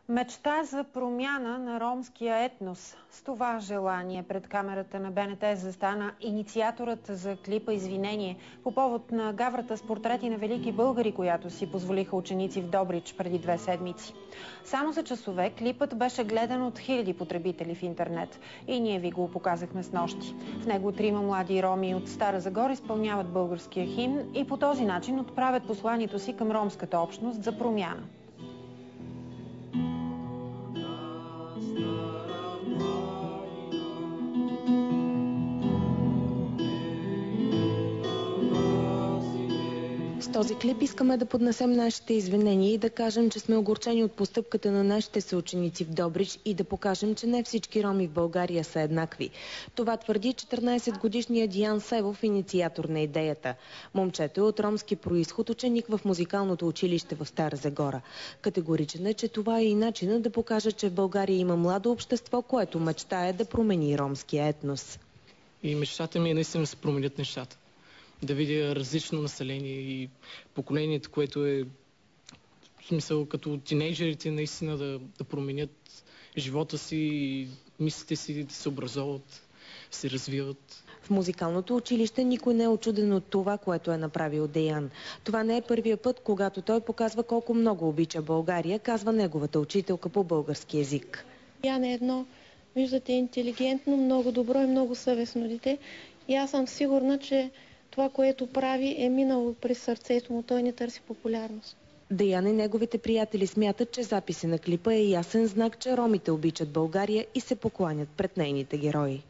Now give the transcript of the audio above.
Мечта за промяна на ромския етнос. С това желание пред камерата на БНТ застана инициаторът за клипа "Извинение" по повод на гаврата с портрети на велики българи, която си позволиха ученици в Добрич преди 2 седмици. Само за часове клипът беше гледан от хиляди потребители в интернет и ние ви го показахме снощи. В него 3 млади роми от Стара Загора изпълняват българския химн и по този начин отправят посланието си към ромската общност за промяна. С този клип искаме да поднесем нашите извинения и да кажем, че сме огорчени от постъпката на нашите съученици в Добрич и да покажем, че не всички роми в България са еднакви. Това твърди 14-годишният Диан Севов, инициатор на идеята. Момчето е от ромски происход, ученик в музикалното училище в Стара Загора. Категоричен е, че това е и начинът да покаже, че в България има младо общество, което мечтае да промени ромския етнос. И мечтата ми е наистина да се променят нещата. Да видя различно население и поколението, което е в смисъл като тинейджерите наистина да променят живота си и мислите си, да се образоват, се развиват. В музикалното училище никой не е учуден от това, което е направил Деян. Това не е първия път, когато той показва колко много обича България, казва неговата учителка по български език. Деян е едно, виждате, интелигентно, много добро и много съвестно дете. И аз съм сигурна, че това, което прави, е минало през сърцето му. Той не търси популярност. Деян и неговите приятели смятат, че записи на клипа е ясен знак, че ромите обичат България и се покланят пред нейните герои.